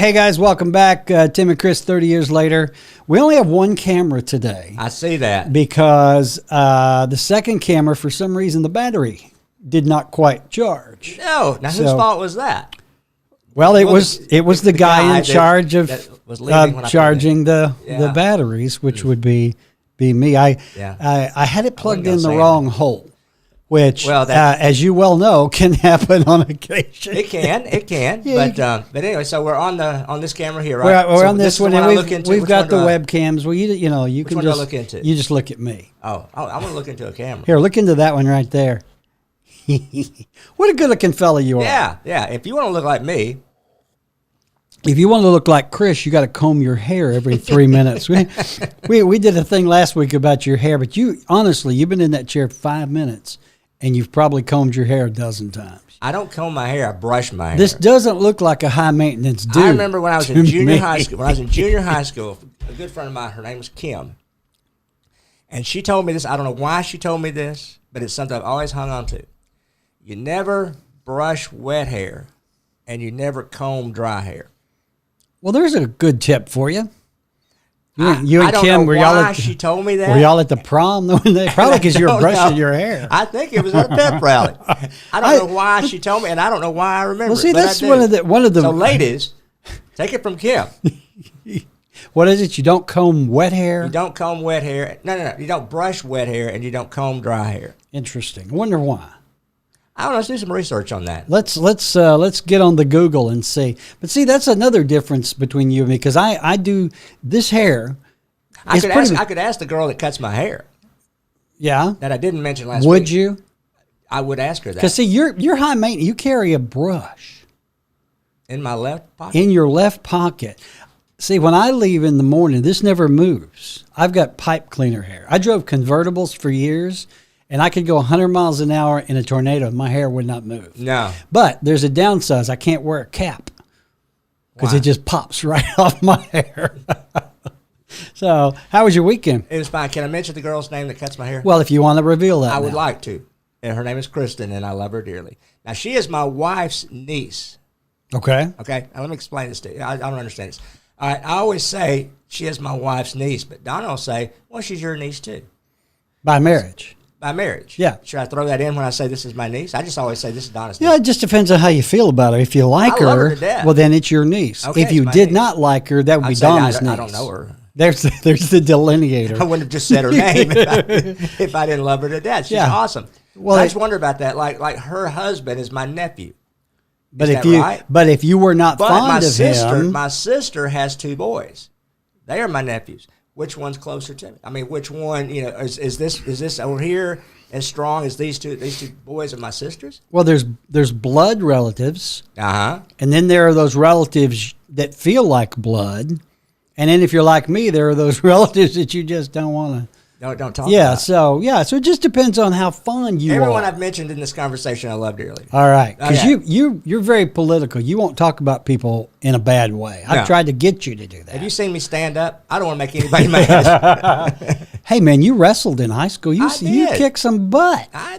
Hey guys, welcome back. Tim and Kris, 30 years later. We only have one camera today. I see that. Because the second camera, for some reason, the battery did not quite charge. No. Now, whose fault was that? Well, it was the guy in charge of charging the batteries, which would be me. I had it plugged in the wrong hole, which, as you well know, can happen on occasion. It can. Yeah, but anyway, so we're on this camera here, right? We're so on this one, and we've got the webcams. Well, you can just look into. You just look at me. Oh, I'm gonna look into a camera. Here, look into that one right there. What a good-looking fella you are. Yeah. If you want to look like me. If you want to look like Kris, you got to comb your hair every 3 minutes. We did a thing last week about your hair, but honestly, you've been in that chair 5 minutes, and you've probably combed your hair a dozen times. I don't comb my hair. I brush my hair. This doesn't look like a high-maintenance dude. I remember when I was in junior high school. When I was in junior high school, a good friend of mine, her name was Kim, and she told me this. I don't know why she told me this, but it's something I've always hung on to. You never brush wet hair, and you never comb dry hair. Well, there's a good tip for you. You and I don't Kim, know were why she told me that. Were y'all at the prom? Probably because you were brushing your hair. I think it was at a pep rally. I don't know why she told me, and I don't know why I remember. Well, see, that's one of the. So, ladies, take it from Kim. What is it? You don't comb wet hair? You don't comb wet hair. No. You don't brush wet hair, and you don't comb dry hair. Interesting. I wonder why. I don't know. Let's do some research on that. Let's get on the Google and see. But see, that's another difference between you and me, because I do this hair. I could ask the girl that cuts my hair. Yeah. That I didn't mention last week. Would you? I would ask her that. Because see, you're high maintenance. You carry a brush in my left pocket. In your left pocket. See, when I leave in the morning, this never moves. I've got pipe cleaner hair. I drove convertibles for years. And I could go 100 miles an hour in a tornado, and my hair would not move. No. But there's a downside. I can't wear a cap because it just pops right off my hair. So, how was your weekend? It was fine. Can I mention the girl's name that cuts my hair? Well, if you want to reveal that. I would like to. And her name is Kristen, and I love her dearly. Now, she is my wife's niece. Okay. Okay. Now, let me explain this to you. I don't understand this. All right. I always say she is my wife's niece, but Donna will say, well, she's your niece too. By marriage. By marriage. Yeah. Should I throw that in when I say this is my niece? I just always say this is Donna's niece. Yeah, it just depends on how you feel about her. If you like I love her to death. well, then it's your niece. Okay, if you did not like her, that would be Donna's niece. I don't know her. There's the delineator. I wouldn't have just said her name if I didn't love her to death. She's awesome. Well, I just wonder about that. Like her husband is my nephew. But if you were not fond of him, my sister has 2 boys. They are my nephews. Which one's closer to me? I mean, which one? Is this over here as strong as these two boys of my sisters? Well, there's blood relatives. And then there are those relatives that feel like blood. And then if you're like me, there are those relatives that you just don't want to. Don't talk about. So it just depends on how fond you are. Everyone I've mentioned in this conversation I love dearly. All right. Because you're very political. You won't talk about people in a bad way. I've tried to get you to do that. Have you seen me stand up? I don't want to make anybody mad. Hey, man, you wrestled in high school. You kicked some butt. I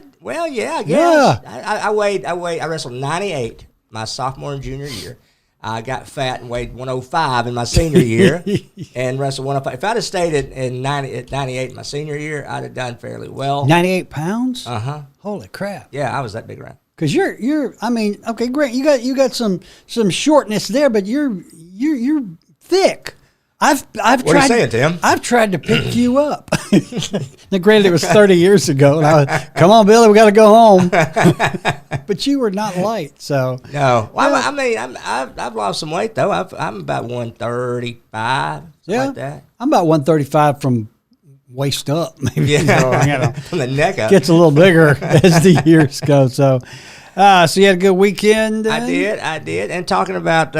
guess. Yeah. I wrestled 98 my sophomore and junior year. I got fat and weighed 105 in my senior year and wrestled 105. If I'd have stayed at 98 my senior year, I'd have done fairly well. 98 pounds? Uh-huh. Holy crap. Yeah, I was that big around. Because okay, great. You got some shortness there, but you're thick. What are you saying, Tim? I've tried to pick you up. Now, granted, it was 30 years ago. And come on, Billy, we got to go home. But you were not light, so no. Well, I've lost some weight though. I'm about 135. Like that. I'm about 135 from waist up. Maybe. Yeah, from the neck up. Gets a little bigger as the years go. So you had a good weekend. I did. And talking about,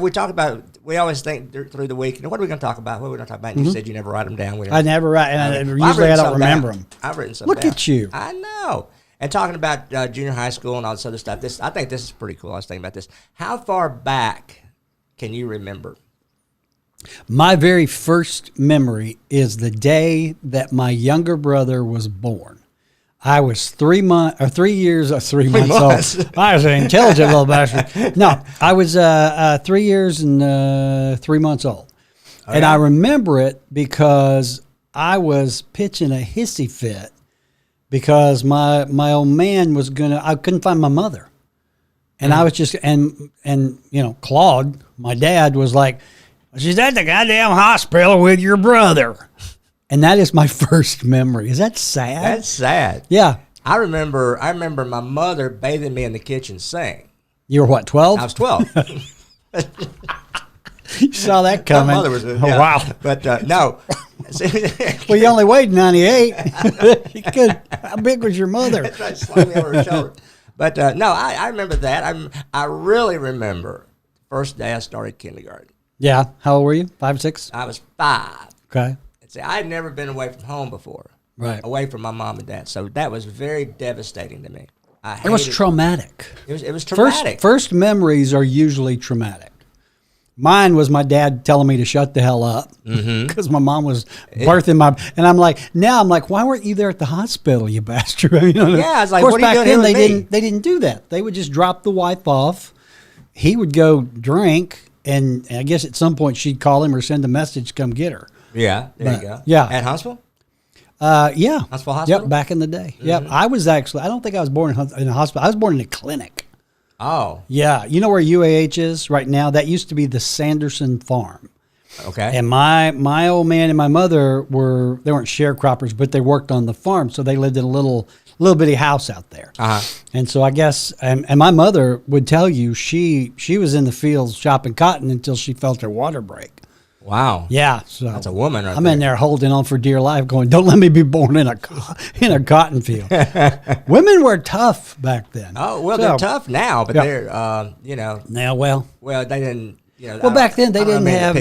we talk about. We always think through the week, what are we going to talk about? What are we going to talk about? And you said you never write them down. I never write, and usually I don't remember them. I've written some Look down. at you. I know. And talking about junior high school and all this other stuff, I think this is pretty cool. I was thinking about this. How far back can you remember? My very first memory is the day that my younger brother was born. I was 3 months or 3 years or 3 months old. I was an intelligent little bastard. No, I was 3 years and 3 months old. Oh, and I remember it because I was pitching a hissy fit because my old man I couldn't find my mother. And I was just, and Claude, my dad, was like, she's at the goddamn hospital with your brother. And that is my first memory. Is that sad? That's sad. Yeah. I remember my mother bathing me in the kitchen sink. You were what, 12? I was 12. You saw that coming. My mother was, oh, wow. But no. Well, you only weighed 98. How big was your mother? That's right, slung me over her shoulder. But no, I remember that. I really remember the first day I started kindergarten. Yeah. How old were you? 5, 6? I was 5. Okay. See, I had never been away from home before. Right. Away from my mom and dad. So that was very devastating to me. It was traumatic. It was traumatic. First memories are usually traumatic. Mine was my dad telling me to shut the hell up because my mom was birthing and I'm like, why weren't you there at the hospital, you bastard? Yeah, I was like, of course, what are you back doing then here with me? they didn't do that. They would just drop the wife off. He would go drink, and I guess at some point she'd call him or send a message, come get her. Yeah, there you go. Yeah. At Huntsville? Yeah. Huntsville Hospital? Yep, back in the day. Yep. I don't think I was born in a hospital. I was born in a clinic. Oh. Yeah. You know where UAH is right now? That used to be the Sanderson Farm. Okay. And my old man and my mother they weren't sharecroppers, but they worked on the farm. So they lived in a little bitty house out there. Uh-huh. And so I guess, and my mother would tell you she was in the fields chopping cotton until she felt her water break. Wow. Yeah, so that's a woman right I'm there. in there holding on for dear life going, don't let me be born in a cotton field. Women were tough back then. Oh, well, they're tough now, but they're, Now, well, they didn't, well, back then they didn't have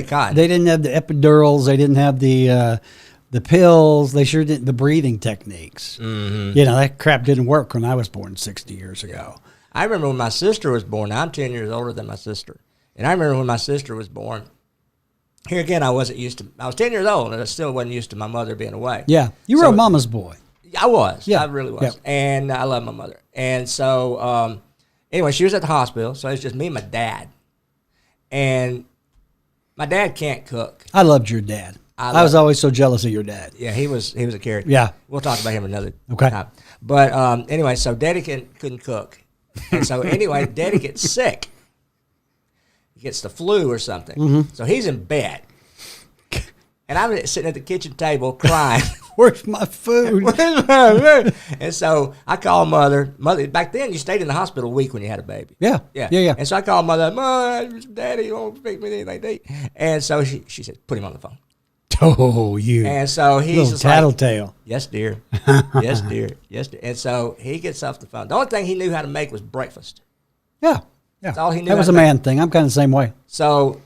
the epidurals, they didn't have the pills, they sure didn't, the breathing techniques. Mm-hmm. That crap didn't work when I was born 60 years ago. I remember when my sister was born. I'm 10 years older than my sister. And I remember when my sister was born. Here again, I was 10 years old, and I still wasn't used to my mother being away. Yeah. You were a mama's boy. I was. Yeah. I really was. Yeah. And I love my mother. And so, anyway, she was at the hospital, so it was just me and my dad. And my dad can't cook. I loved your dad. I was always so jealous of your dad. Yeah, he was a character. Yeah. We'll talk about him another Okay. time. But anyway, so Daddy couldn't cook. And so anyway, Daddy gets sick. He gets the flu or something. Mm-hmm. So he's in bed. And I'm sitting at the kitchen table crying. Where's my food? And so I call mother. Mother, back then you stayed in the hospital a week when you had a baby. Yeah. And so I called mother. Mom, Daddy won't make me anything to eat. And so she said, put him on the phone. Oh, you. And so he's little just tattletale. Like, yes, dear. Yes, dear. Yes, dear. And so he gets off the phone. The only thing he knew how to make was breakfast. Yeah. That's all he knew. That was a man thing. I'm kind of the same way. So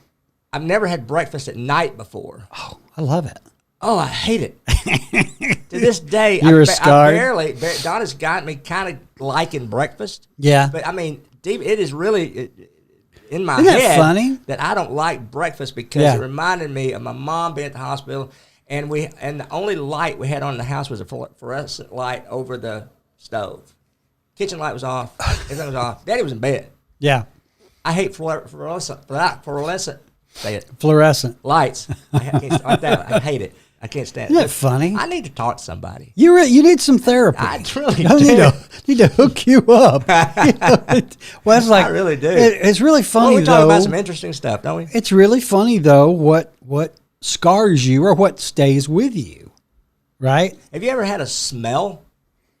I've never had breakfast at night before. Oh, I love it. Oh, I hate it. To this day, You're scarred. Donna's got me kind of liking breakfast. Yeah. But I mean, deep, it is really in my Isn't head that funny? that I don't like breakfast because it reminded me of my mom being at the hospital, and the only light we had on in the house was a fluorescent light over the stove. Kitchen light was off. Everything was off. Daddy was in bed. Yeah. I hate fluorescent. Say it. Fluorescent Lights. I hate it. I can't stand it. Isn't that funny? I need to talk to somebody. You need some therapy. I really do. Need to hook you up. Well, it's like I really do. It's really funny, we talk about some interesting stuff, don't we? It's really funny though what scars you or what stays with you, right? Have you ever had a smell?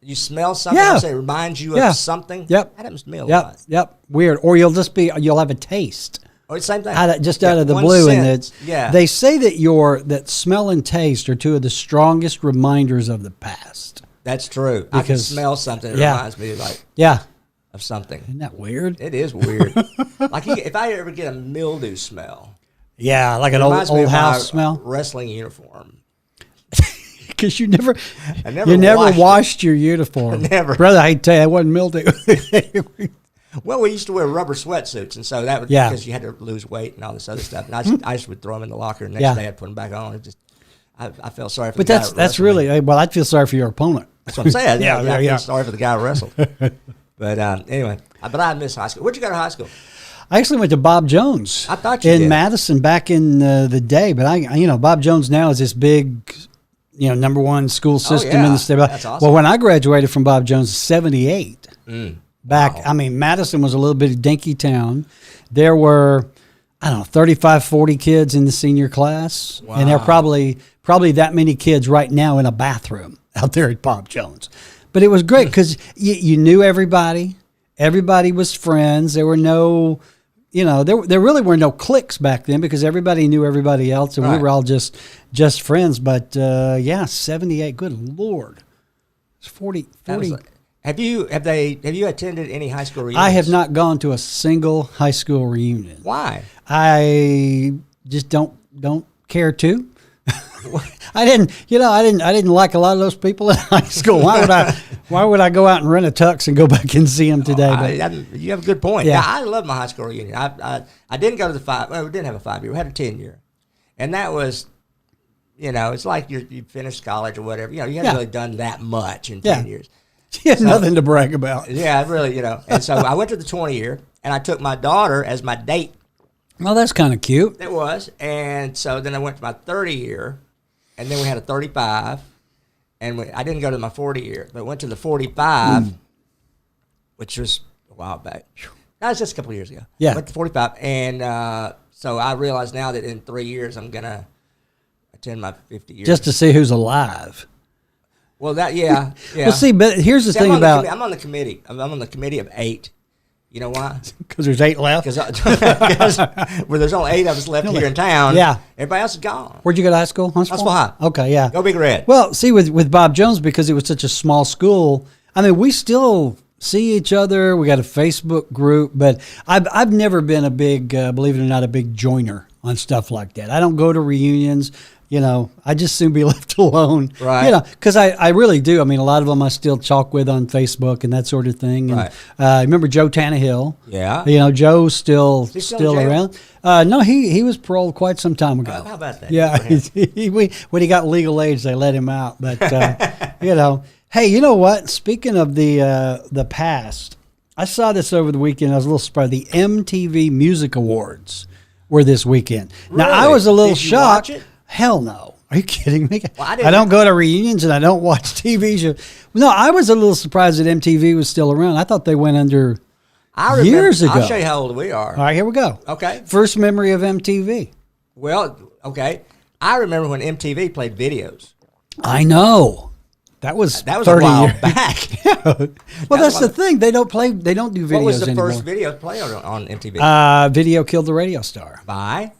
You smell something that reminds you of something? Yep. That happens to me a lot. Yep. Weird. Or you'll have a taste. Or the same thing. Out of the blue. Sense. And they say that smell and taste are two of the strongest reminders of the past. That's true. I can smell something that reminds me of something. Isn't that weird? It is weird. Like if I ever get a mildew smell. Yeah, like an old house smell. Wrestling uniform. Because you never washed your uniform. Never. Brother, I hate to tell you, that wasn't mildew. Well, we used to wear rubber sweatsuits, and so that was because you had to lose weight and all this other stuff. And I just would throw them in the locker, and the next day I'd put them back on. I felt sorry for the guy. But that's really, well, I'd feel sorry for your opponent. That's what I'm saying. Yeah. I feel sorry for the guy who wrestled. But anyway, but I miss high school. Where'd you go to high school? I actually went to Bob Jones. I thought you in did. Madison back in the day, but Bob Jones now is this big, number one school system in the state. That's awesome. Well, when I graduated from Bob Jones, '78. Back, Wow. I mean, Madison was a little bit of dinky town. There were, 35, 40 kids in the senior class, and there are probably that many kids right now in a bathroom out there at Bob Jones. But it was great because you knew everybody. Everybody was friends. There were no. There really were no cliques back then because everybody knew everybody else, and we were all just friends. But 78. Good Lord, it's 40. Have you attended any high school reunions? I have not gone to a single high school reunion. Why? I just don't care to. I didn't like a lot of those people in high school. Why would I go out and rent a tux and go back and see them today? You have a good point. Yeah. I love my high school reunion. I didn't go to the 5. Well, we didn't have a 5-year. We had a 10-year, and that was, it's like you finished college or whatever. You haven't really done that much in 10 years. You had nothing to brag about. Yeah, really, And so I went to the 20-year, and I took my daughter as my date. Well, that's kind of cute. It was, and so then I went to my 30-year, and then we had a 35, and I didn't go to my 40-year, but went to the 45, which was a while back. That was just a couple of years ago. Yeah. I went to 45, and so I realize now that in 3 years I'm going to attend my 50 years. Just to see who's alive. Well, yeah. Well, see, but here's the thing about... I'm on the committee. I'm on the committee of 8. You know why? Because there's 8 left? Because there's only 8 of us left here in town. Yeah. Everybody else is gone. Where'd you go to high school? Huntsville High. Okay, yeah. Go Big Red. Well, see, with Bob Jones, because it was such a small school, I mean, we still see each other. We got a Facebook group, but I've never been a big, believe it or not, a big joiner on stuff like that. I don't go to reunions. I just soon be left alone. Right. Because I really do. I mean, a lot of them I still talk with on Facebook and that sort of thing. And, right. Remember Joe Tannehill? Yeah. Joe's still still around. No, he was paroled quite some time ago. How about that? Yeah. When he got legal age, they let him out. But, hey, you know what? Speaking of the past, I saw this over the weekend. I was a little surprised. The MTV Music Awards were this weekend. Really? Now, I was a little Did you shocked. watch it? Hell no. Are you kidding me? Well, I don't go to reunions and I don't watch TV shows. No, I was a little surprised that MTV was still around. I thought they went under years ago. I'll show you how old we are. All right, here we go. Okay. First memory of MTV. Well, okay. I remember when MTV played videos. I know. That was 30 a while years back. Yeah. Well, that's the thing. They don't do videos What was the anymore. first video played on MTV? Video Killed the Radio Star. By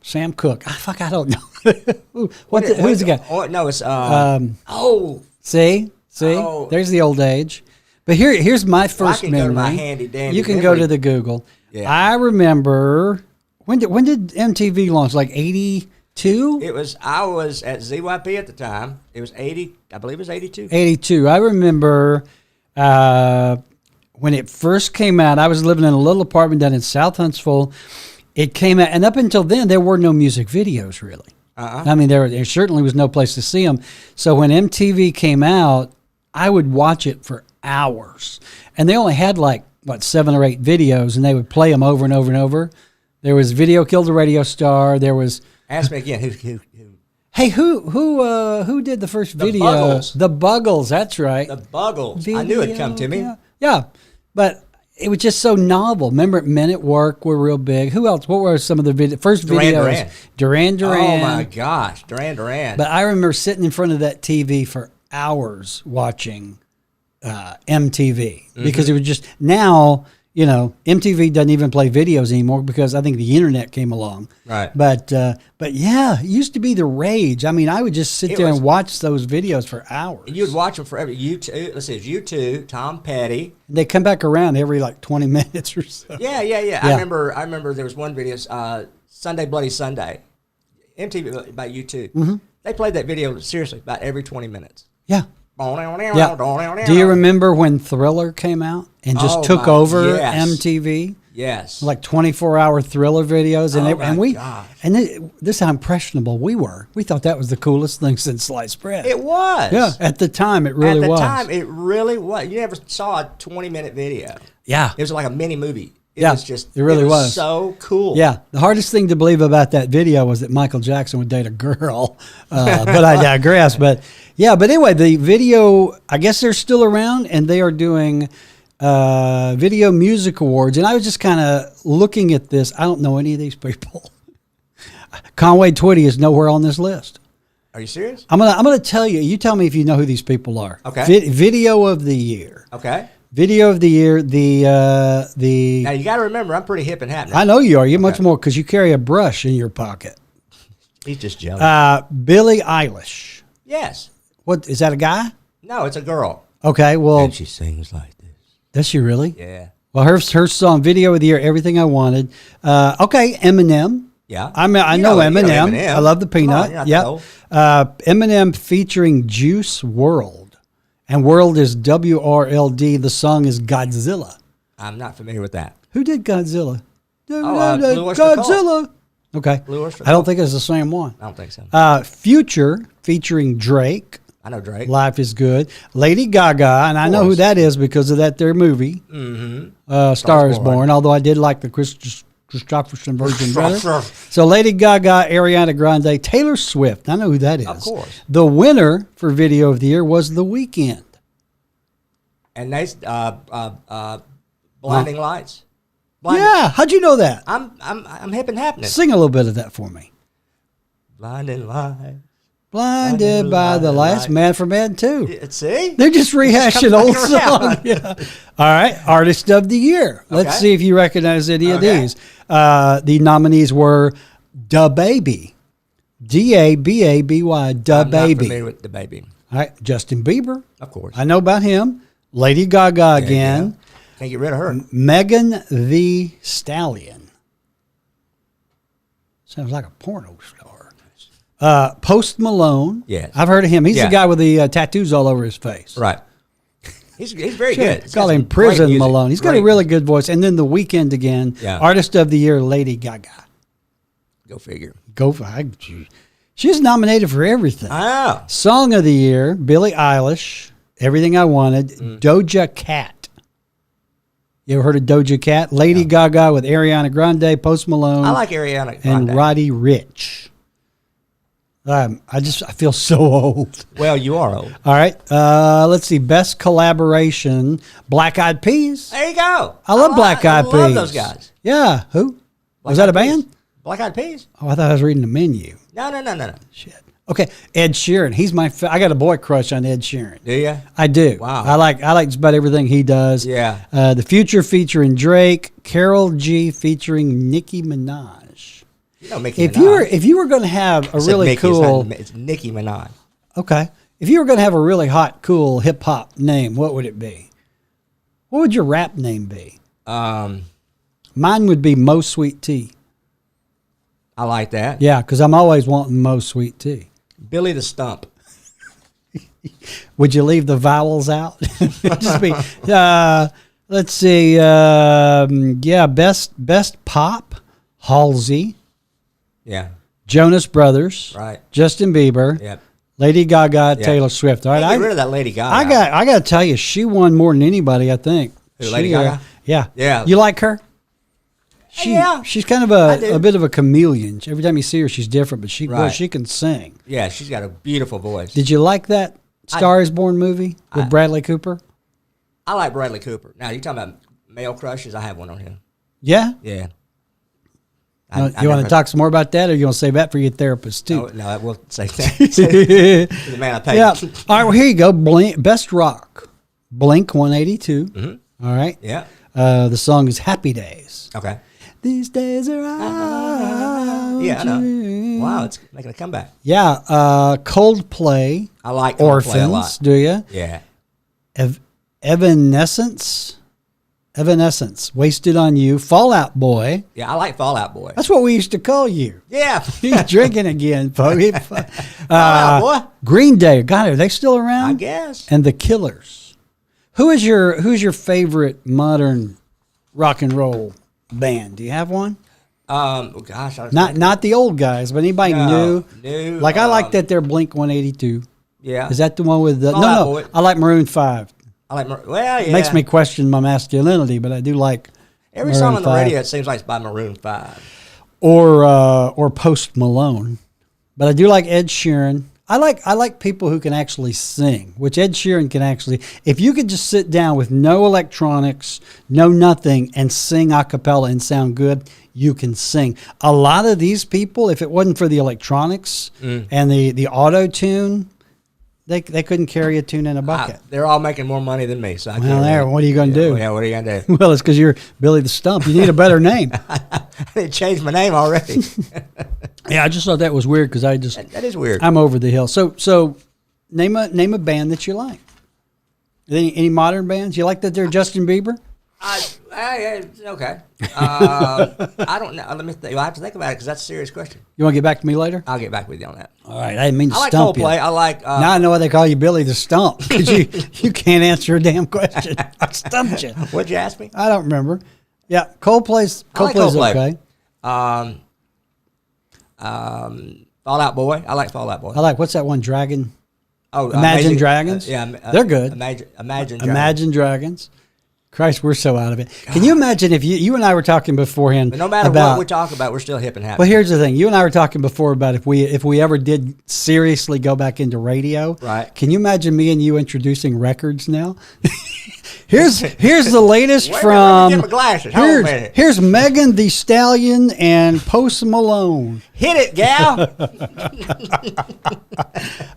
Sam Cooke. I don't know. Who's the guy? Oh, no, it's See, Oh. there's the old age. But here's my first I can memory. go to my handy dandy You can memory. go to the Google. Yeah. I remember when did MTV launch? Like 82? I was at ZYP at the time. It was 80. I believe it was 82. 82. I remember when it first came out. I was living in a little apartment down in South Huntsville. It came out, and up until then, there were no music videos, really. I mean, there certainly was no place to see them. So when MTV came out, I would watch it for hours. And they only had 7 or 8 videos, and they would play them over and over and over. There was Video Killed the Radio Star. There was... Ask me again, who? Hey, who did the first video? Buggles. The Buggles, that's right. The Buggles. I knew it'd come to me. Yeah, but... It was just so novel. Remember, Men at Work were real big. Who else? What were some of the first videos? Duran Duran. Oh, my gosh. Duran. But I remember sitting in front of that TV for hours watching MTV because it was just now, MTV doesn't even play videos anymore because I think the internet came along. Right. But yeah, it used to be the rage. I mean, I would just sit there and watch those videos for hours. You'd watch them forever. U2, let's see, it's U2, Tom Petty. They come back around every 20 minutes or so. Yeah. I remember there was one video, Sunday Bloody Sunday, MTV by U2. Mm-hmm. They played that video seriously about every 20 minutes. Yeah. Yeah. Do you remember when Thriller came out and just took over MTV? Yes. Like 24-hour thriller videos. And this is how impressionable we were. We thought that was the coolest thing since sliced bread. It was. Yeah, at the time, it really was. At the time, it really was. You never saw a 20-minute video. Yeah. It was like a mini movie. It really was so cool. Yeah. The hardest thing to believe about that video was that Michael Jackson would date a girl. But I digress. But anyway, the video, I guess they're still around, and they are doing Video Music Awards. And I was just kind of looking at this. I don't know any of these people. Conway Twitty is nowhere on this list. Are you serious? I'm gonna tell you. You tell me if you know who these people are. Okay. Video of the year. Okay. Video of the year. The Now you got to remember, I'm pretty hip and happening. I know you are. You're much more because you carry a brush in your pocket. He's just jealous. Billie Eilish. Yes. What is that? A guy? No, it's a girl. Okay. Well, and she sings like this. Does she really? Yeah. Well, her song "Video of the Year," "Everything I Wanted." Okay, Eminem. Yeah. I know Eminem. I love the peanut. Yeah. Eminem featuring Juice WRLD. And World is WRLD. The song is Godzilla. I'm not familiar with that. Who did Godzilla? Godzilla. Okay. I don't think it's the same one. I don't think so. Future featuring Drake. I know Drake. Life is Good. Lady Gaga, and I know who that is because of their movie. Mm-hmm. Star is Born. Although I did like the Christopherson version better. So Lady Gaga, Ariana Grande, Taylor Swift. I know who that is. Of course. The winner for Video of the Year was The Weeknd. And they Blinding Lights. Yeah, how'd you know that? I'm hip and happening. Sing a little bit of that for me. Blinding Lights. Blinded by the lights. Man from Man 2. See? They're just rehashing old songs. Yeah. All right. Artist of the Year. Let's see if you recognize any of these. The nominees were DaBaby. DaBaby. I'm not familiar with DaBaby. All right. Justin Bieber. Of course. I know about him. Lady Gaga again. Can't get rid of her. Megan Thee Stallion. Sounds like a porno star. Post Malone. Yes. I've heard of him. He's the guy with the tattoos all over his face. Right. He's very good. Call him Prison Malone. He's got a really good voice. And then The Weeknd again. Yeah. Artist of the Year, Lady Gaga. Go figure. She's nominated for everything. Ah. Song of the Year, Billie Eilish, Everything I Wanted, Doja Cat. You ever heard of Doja Cat? Lady Gaga with Ariana Grande, Post Malone. I like Ariana Grande. And Roddy Ricch. I feel so old. Well, you are old. All right. Let's see. Best collaboration, Black Eyed Peas. There you go. I love Black Eyed Peas. I love those guys. Yeah. Who? Was that a band? Black Eyed Peas. Oh, I thought I was reading the menu. No. Shit. Okay. Ed Sheeran. He's I got a boy crush on Ed Sheeran. Do you? I do. Wow. I like just about everything he does. Yeah. The Future featuring Drake. Karol G featuring Nicki Minaj. You know Nicki Minaj. If you were going to have a really Nicki, cool, it's Nicki Minaj. Okay. If you were going to have a really hot, cool hip hop name, what would it be? What would your rap name be? Mine would be Mo Sweet Tea. I like that. Yeah, because I'm always wanting Mo Sweet Tea. Billy the Stump. Would you leave the vowels out? Just be. Let's see. Best pop. Halsey. Yeah. Jonas Brothers. Right. Justin Bieber. Yep. Lady Gaga. Taylor Swift. All right. Get rid of that Lady Gaga. I got to tell you, she won more than anybody. I think. Who, Lady Gaga? Yeah. Yeah. You like her? Yeah. She's kind of a bit of a chameleon. Every time you see her, she's different, but she can sing. Yeah, she's got a beautiful voice. Did you like that Star is Born movie with Bradley Cooper? I like Bradley Cooper. Now, you talking about male crushes? I have one on him. Yeah? Yeah. You want to talk some more about that, or you want to save that for your therapist, too? No, we'll save that. The man I paid. Yeah. All right, well, here you go. Best rock. Blink 182. Mm-hmm. All right. Yeah. The song is Happy Days. Okay. These days are out. Yeah, I know. Wow, it's making a comeback. Yeah. Coldplay. I like Coldplay Orphans, a lot. do you? Yeah. Evanescence. Wasted on You. Fall Out Boy. Yeah, I like Fall Out Boy. That's what we used to call you. Yeah. He's drinking again, folks. Fall Out Boy. Green Day. God, are they still around? I guess. And The Killers. Who's your favorite modern rock and roll band? Do you have one? Gosh, not the old guys, but anybody new. Like I like that they're Blink-182. Yeah, is that the one with the? No. I like Maroon 5. I like well, yeah. It makes me question my masculinity, but I do like every Maroon song on the 5. Radio. It seems like it's by Maroon 5 or Post Malone, but I do like Ed Sheeran. I like people who can actually sing, which Ed Sheeran can actually. If you could just sit down with no electronics, no nothing, and sing a cappella and sound good, you can sing. A lot of these people, if it wasn't for the electronics and the auto tune, they couldn't carry a tune in a bucket. They're all making more money than me. So what are you going to do? Yeah, what are you going to do? Well, it's because you're Billy the Stump. You need a better name. They changed my name already. Yeah, I just thought that was weird because that is weird. I'm over the hill. So name a band that you like. Any modern bands you like that they're Justin Bieber? Okay. I don't know. Let me think. I have to think about it because that's a serious question. You want to get back to me later? I'll get back with you on that. All right. I didn't mean to like stump Coldplay. you. I like. Now I know why they call you Billy the Stump because you can't answer a damn question. I stumped you. What'd you ask me? I don't remember. Yeah, Coldplay's okay. Fall Out Boy. I like Fall Out Boy. I like what's that one? Dragon. Oh, Imagine Dragons. They're good. Imagine Dragons. Christ, we're so out of it. Can you imagine if you and I were talking beforehand? But no matter what we talk about, we're still hip and happy. Well, here's the thing. You and I were talking before about if we ever did seriously go back into radio. Right. Can you imagine me and you introducing records now? Here's the latest from. Get my glasses. Here's Megan Thee Stallion and Post Malone. Hit it, gal.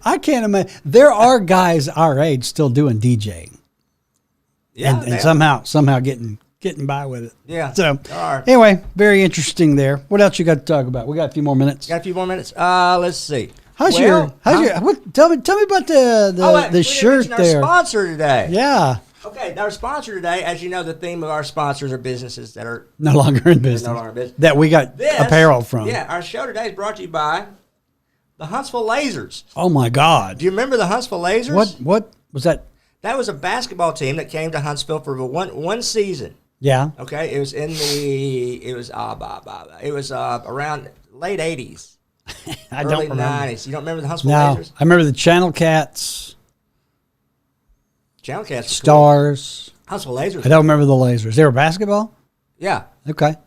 I can't imagine. There are guys our age still doing DJing. Yeah, and somehow getting by with it. Yeah. So anyway, very interesting there. What else you got to talk about? We got a few more minutes. Let's see. Tell me about the shirt there. Our sponsor today. Yeah. Okay, our sponsor today, as you know, the theme of our sponsors are businesses that are no longer in business. That we got apparel from. Yeah, our show today is brought to you by the Huntsville Lasers. Oh my God! Do you remember the Huntsville Lasers? What was that? That was a basketball team that came to Huntsville for one season. Yeah. Okay. It was around late 80s. Early 90s. You don't remember the Huntsville Lasers? I remember the Channel Cats. Channel Cats. Stars. Cool. Huntsville Lasers. I don't remember the Lasers. They were basketball? Yeah. Okay.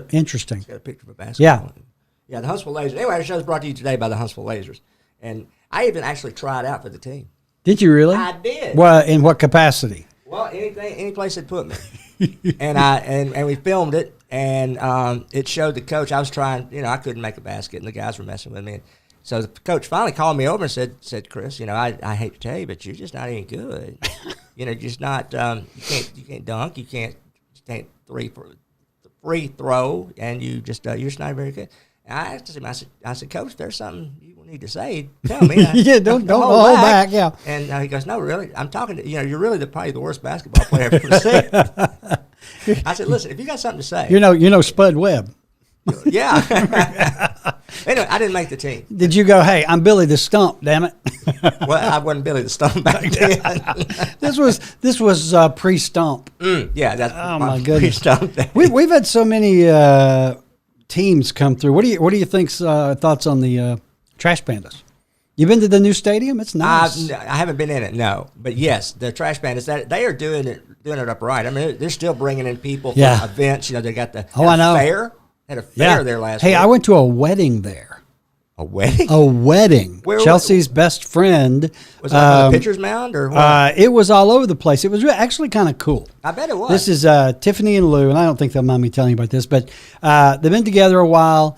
Interesting. It's got a picture of a basketball. Yeah. Yeah, the Huntsville Lasers. Anyway, our show is brought to you today by the Huntsville Lasers. And I even actually tried out for the team. Did you really? I did. Well, in what capacity? Well, any place that put me. and we filmed it, and it showed the coach. I was trying, I couldn't make a basket, and the guys were messing with me. And so the coach finally called me over and said, Kris, I hate to tell you, but you're just not any good. Just not. You can't dunk. You can't free throw, and you're just not very good. And I asked him. I said, Coach, there's something you need to say. Tell me. Yeah, don't hold back. Yeah. And he goes, no, really, I'm talking to you're really probably the worst basketball player I've ever seen. I said, listen, if you got something to say, you know Spud Webb. Yeah. Anyway, I didn't make the team. Did you go? Hey, I'm Billy the Stump. Damn it. Well, I wasn't Billy the Stump back then. This was pre-Stump. Yeah. That's my goodness. Pre-Stump. We've had so many teams come through. What do you think's thoughts on the Trash Pandas? You been to the new stadium? It's nice. I haven't been in it, no. But yes, the Trash Pandas, they are doing it up right. I mean, they're still bringing in people for events. They got the fair. Had a fair there last week. Hey, I went to a wedding there. A wedding? A wedding. Chelsea's best friend. Was that on the pitcher's mound or what? It was all over the place. It was actually kind of cool. I bet it was. This is Tiffany and Lou, and I don't think they'll mind me telling you about this, but they've been together a while.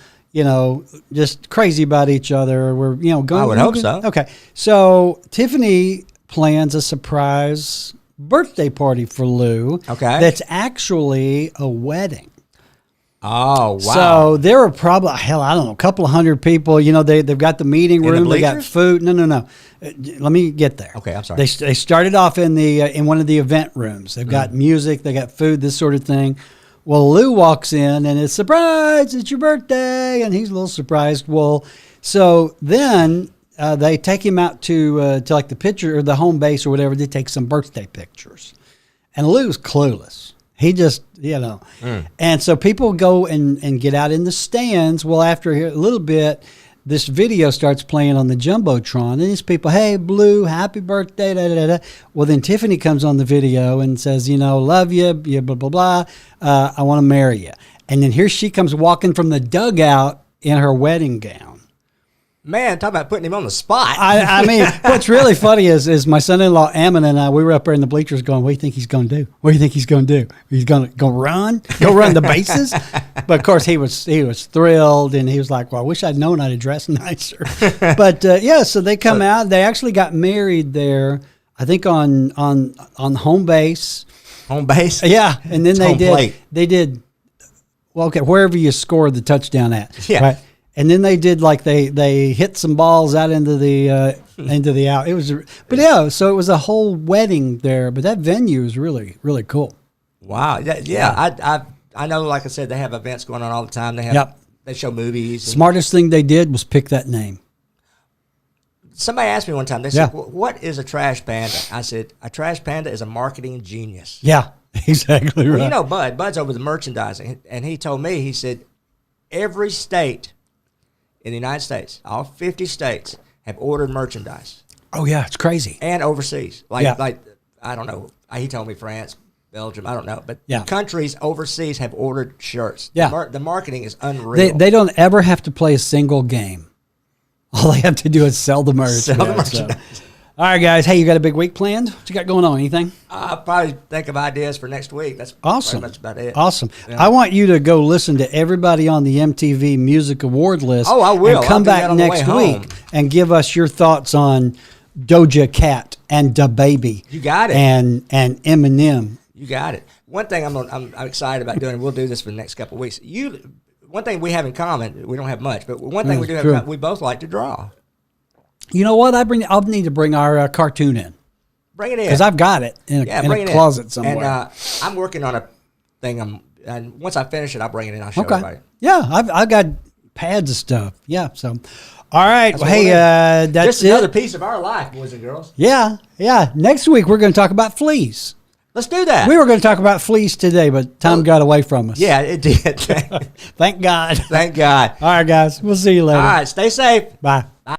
Just crazy about each other. We're going. I would hope so. Okay, so Tiffany plans a surprise birthday party for Lou. Okay, that's actually a wedding. Oh, wow. So there were probably, I don't know, a couple of hundred people. They've got the meeting room. They got food. No. Let me get there. Okay, I'm sorry. They started off in one of the event rooms. They've got music. They got food, this sort of thing. Well, Lou walks in, and it's surprise, it's your birthday. And he's a little surprised. Well, so then they take him out to like the picture or the home base or whatever. They take some birthday pictures. And Lou's clueless. He just, And so people go and get out in the stands. Well, after a little bit, this video starts playing on the Jumbotron. And these people, hey, Blue, happy birthday, da, da, da, da. Well, then Tiffany comes on the video and says, love you, blah, blah, blah. I want to marry you. And then here she comes walking from the dugout in her wedding gown. Man, talk about putting him on the spot. I mean, what's really funny is my son-in-law Ammon and I, we were up there in the bleachers going, what do you think he's going to do? What do you think he's going to do? He's going to run? Go run the bases? But, of course, he was thrilled, and he was like, well, I wish I'd known I'd have dressed nicer. But, so they come out. They actually got married there, I think, on home base. Home base? Yeah, and then they did, well, okay, wherever you scored the touchdown at. Yeah. Right? And then they did they hit some balls out into the out. It was, but so it was a whole wedding there. But that venue is really, really cool. Wow. I know. Like I said, they have events going on all the time. They show movies. Smartest thing they did was pick that name. Somebody asked me one time. They said, "What is a trash panda?" I said, "A trash panda is a marketing genius." Yeah, exactly right. Well, Bud's over the merchandising, and he told me, he said, every state in the United States, all 50 states, have ordered merchandise. Oh, yeah, it's crazy. And overseas. Like I don't know. He told me France, Belgium, I don't know. But countries overseas have ordered shirts. Yeah. The marketing is unreal. They don't ever have to play a single game. All they have to do is sell the merch. All right, guys. Hey, you got a big week planned? What you got going on? Anything? I'll probably think of ideas for next week. That's awesome. Pretty much about it. Awesome. Yeah. I want you to go listen to everybody on the MTV Music Award list. Oh, I will. And come back next week and give us your thoughts on Doja Cat and DaBaby. You got it. And Eminem. You got it. One thing I'm excited about doing, and we'll do this for the next couple of weeks. One thing we have in common, we don't have much, but one thing we do have in common, we both like to draw. You know what? I'll need to bring our cartoon in. Bring it in. Because I've got it in a closet somewhere. And I'm working on a thing. And once I finish it, I'll bring it in. I'll show everybody. Yeah, I've got pads of stuff. Yeah, so. All right. Well, hey, that's just another piece of our life, boys and girls. Yeah. Next week, we're going to talk about fleas. Let's do that. We were going to talk about fleas today, but time got away from us. Yeah, it did. Thank God. Thank God. All right, guys. We'll see you later. All right. Stay safe. Bye. Bye.